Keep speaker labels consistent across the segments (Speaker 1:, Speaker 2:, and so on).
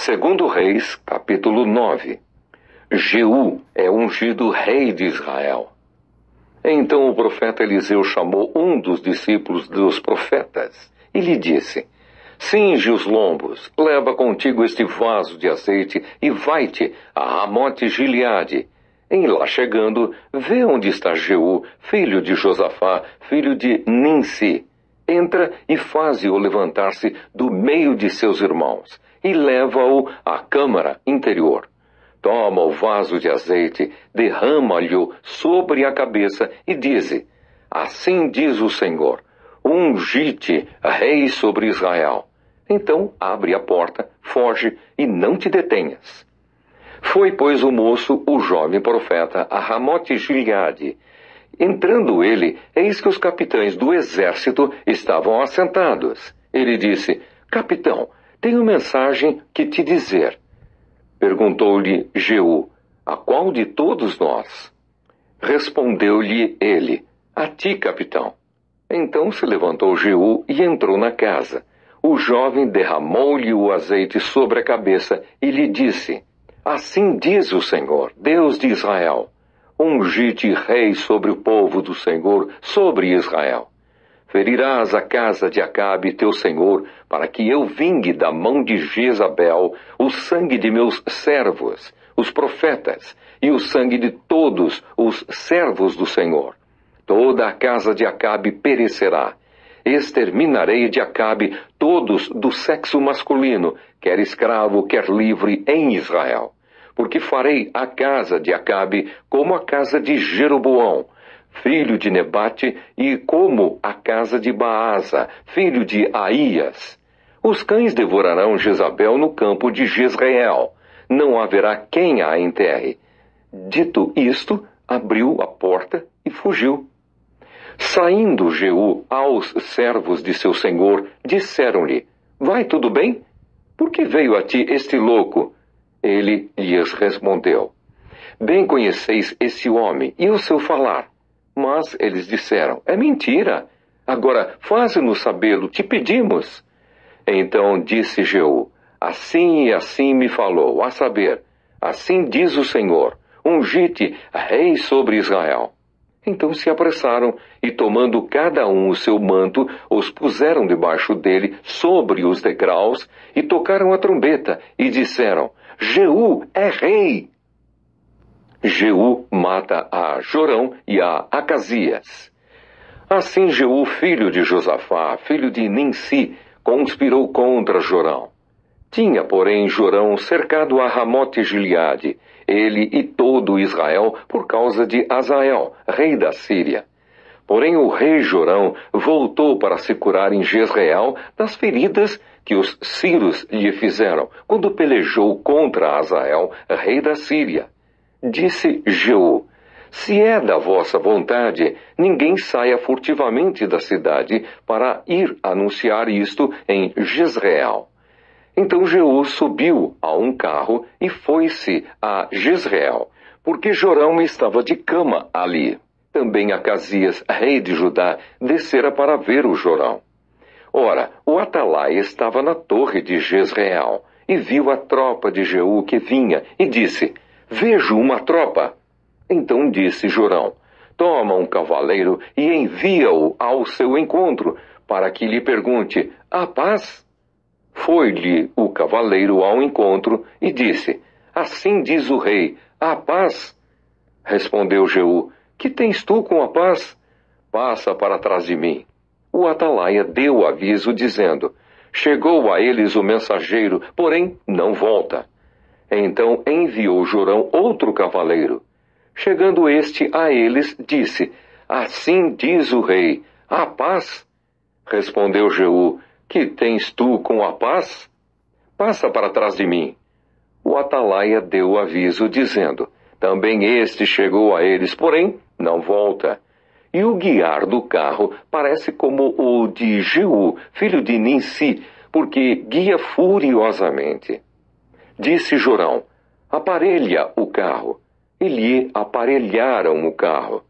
Speaker 1: Segundo Reis, capítulo 9. Jeú é ungido rei de Israel. Então o profeta Eliseu chamou um dos discípulos dos profetas e lhe disse: cinge os lombos, leva contigo este vaso de azeite e vai-te a Ramote-Gileade. Em lá chegando, vê onde está Jeú, filho de Josafá, filho de Ninsi. Entra e faze-o levantar-se do meio de seus irmãos e leva-o à câmara interior. Toma o vaso de azeite, derrama-lhe-o sobre a cabeça e dize: assim diz o Senhor, ungi-te rei sobre Israel. Então abre a porta, foge e não te detenhas. Foi, pois, o moço, o jovem profeta, a Ramote-Gileade. Entrando ele, eis que os capitães do exército estavam assentados. Ele disse: capitão, tenho mensagem que te dizer. Perguntou-lhe Jeú: a qual de todos nós? Respondeu-lhe ele: a ti, capitão. Então se levantou Jeú e entrou na casa. O jovem derramou-lhe o azeite sobre a cabeça e lhe disse: assim diz o Senhor, Deus de Israel, ungi-te rei sobre o povo do Senhor, sobre Israel. Ferirás a casa de Acabe, teu senhor, para que eu vingue da mão de Jezabel o sangue de meus servos, os profetas, e o sangue de todos os servos do Senhor. Toda a casa de Acabe perecerá. Exterminarei de Acabe todos do sexo masculino, quer escravo, quer livre, em Israel. Porque farei a casa de Acabe como a casa de Jeroboão, filho de Nebate, e como a casa de Baasa, filho de Aías. Os cães devorarão Jezabel no campo de Jezreel. Não haverá quem a enterre. Dito isto, abriu a porta e fugiu. Saindo Jeú aos servos de seu senhor, disseram-lhe: vai tudo bem? Por que veio a ti este louco? Ele lhes respondeu: bem conheceis esse homem e o seu falar. Mas eles disseram: é mentira. Agora faze-nos sabê-lo, te pedimos. Então disse Jeú: assim e assim me falou, a saber, assim diz o Senhor, ungi-te rei sobre Israel. Então se apressaram e, tomando cada um o seu manto, os puseram debaixo dele sobre os degraus e tocaram a trombeta e disseram: Jeú é rei. Jeú mata a Jorão e a Acazias. Assim Jeú, filho de Josafá, filho de Ninsi, conspirou contra Jorão. Tinha, porém, Jorão cercado a Ramote-Gileade, ele e todo Israel, por causa de Azael, rei da Síria. Porém o rei Jorão voltou para se curar em Jezreel das feridas que os sírios lhe fizeram, quando pelejou contra Azael, rei da Síria. Disse Jeú: se é da vossa vontade, ninguém saia furtivamente da cidade para ir anunciar isto em Jezreel. Então Jeú subiu a um carro e foi-se a Jezreel, porque Jorão estava de cama ali. Também Acazias, rei de Judá, descera para ver o Jorão. Ora, o Atalaia estava na torre de Jezreel, e viu a tropa de Jeú que vinha, e disse: vejo uma tropa. Então disse Jorão: toma um cavaleiro e envia-o ao seu encontro, para que lhe pergunte: a paz? Foi-lhe o cavaleiro ao encontro e disse: assim diz o rei, a paz? Respondeu Jeú: que tens tu com a paz? Passa para trás de mim. O Atalaia deu aviso, dizendo: chegou a eles o mensageiro, porém não volta. Então enviou Jorão outro cavaleiro. Chegando este a eles, disse: assim diz o rei, a paz? Respondeu Jeú: que tens tu com a paz? Passa para trás de mim. O Atalaia deu aviso, dizendo: também este chegou a eles, porém não volta. E o guiar do carro parece como o de Jeú, filho de Ninsi, porque guia furiosamente. Disse Jorão: aparelha o carro. E lhe aparelharam o carro.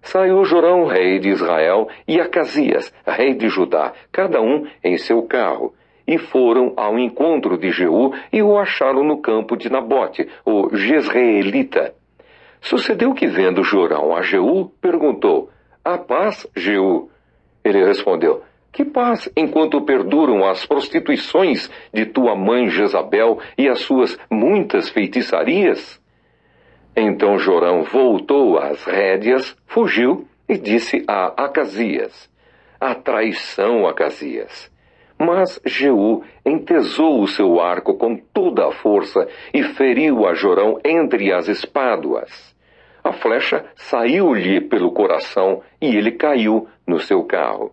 Speaker 1: Saiu Jorão, rei de Israel, e Acazias, rei de Judá, cada um em seu carro, e foram ao encontro de Jeú e o acharam no campo de Nabote, o jezreelita. Sucedeu que, vendo Jorão a Jeú, perguntou: "Há paz, Jeú?" Ele respondeu: "Que paz, enquanto perduram as prostituições de tua mãe Jezabel e as suas muitas feitiçarias?" Então Jorão voltou às rédeas, fugiu e disse a Acasias: "A traição, Acasias." Mas Jeú entesou o seu arco com toda a força e feriu a Jorão entre as espáduas. A flecha saiu-lhe pelo coração e ele caiu no seu carro.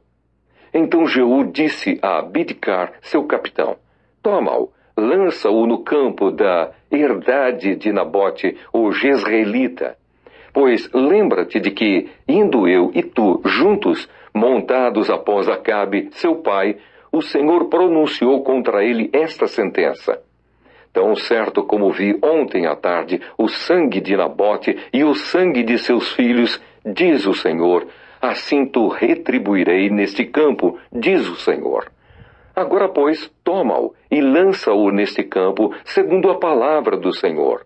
Speaker 1: Então Jeú disse a Bidkar, seu capitão: "Toma-o, lança-o no campo da herdade de Nabote, o jezreelita. Pois lembra-te de que, indo eu e tu juntos, montados após Acabe, seu pai, o Senhor pronunciou contra ele esta sentença: Tão certo como vi ontem à tarde o sangue de Nabote e o sangue de seus filhos, diz o Senhor, assim tu retribuirei neste campo, diz o Senhor. Agora, pois, toma-o e lança-o neste campo, segundo a palavra do Senhor."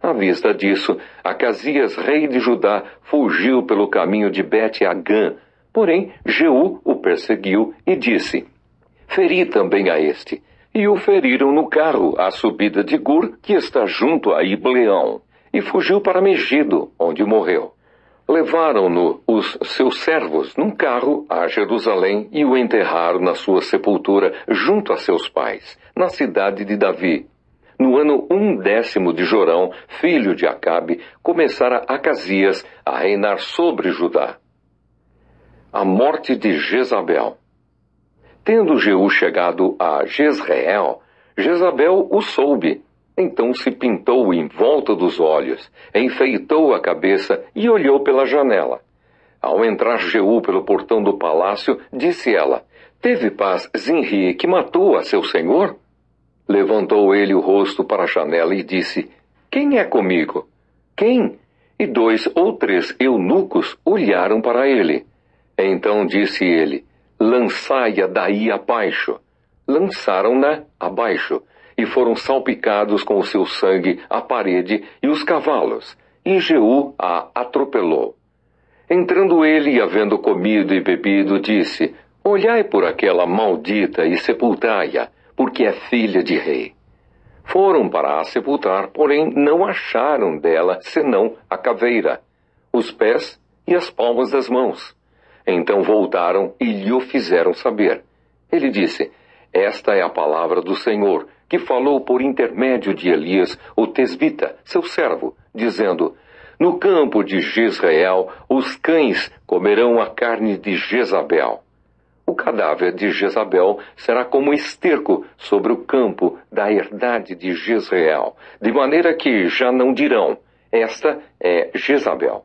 Speaker 1: À vista disso, Acasias, rei de Judá, fugiu pelo caminho de Bet-Agã. Porém, Jeú o perseguiu e disse: "Feri também a este." E o feriram no carro, à subida de Gur, que está junto a Ibleão, e fugiu para Megido, onde morreu. Levaram-no os seus servos num carro a Jerusalém e o enterraram na sua sepultura junto a seus pais, na cidade de Davi. No ano 10º de Jorão, filho de Acabe, começara Acasias a reinar sobre Judá. A morte de Jezabel. Tendo Jeú chegado a Jezreel, Jezabel o soube. Então se pintou em volta dos olhos, enfeitou a cabeça e olhou pela janela. Ao entrar Jeú pelo portão do palácio, disse ela: "Teve paz Zinri, que matou a seu senhor?" Levantou ele o rosto para a janela e disse: "Quem é comigo?" "Quem?" E 2 ou 3 eunucos olharam para ele. Então disse ele: "Lançai-a daí abaixo." Lançaram-na abaixo, e foram salpicados com o seu sangue a parede e os cavalos, e Jeú a atropelou. Entrando ele e havendo comido e bebido, disse: "Olhai por aquela maldita e sepultai-a, porque é filha de rei." Foram para a sepultar, porém não acharam dela senão a caveira, os pés e as palmas das mãos. Então voltaram e lhe o fizeram saber. Ele disse: "Esta é a palavra do Senhor, que falou por intermédio de Elias, o tesbita, seu servo, dizendo: No campo de Jezreel, os cães comerão a carne de Jezabel. O cadáver de Jezabel será como esterco sobre o campo da herdade de Jezreel, de maneira que já não dirão: Esta é Jezabel.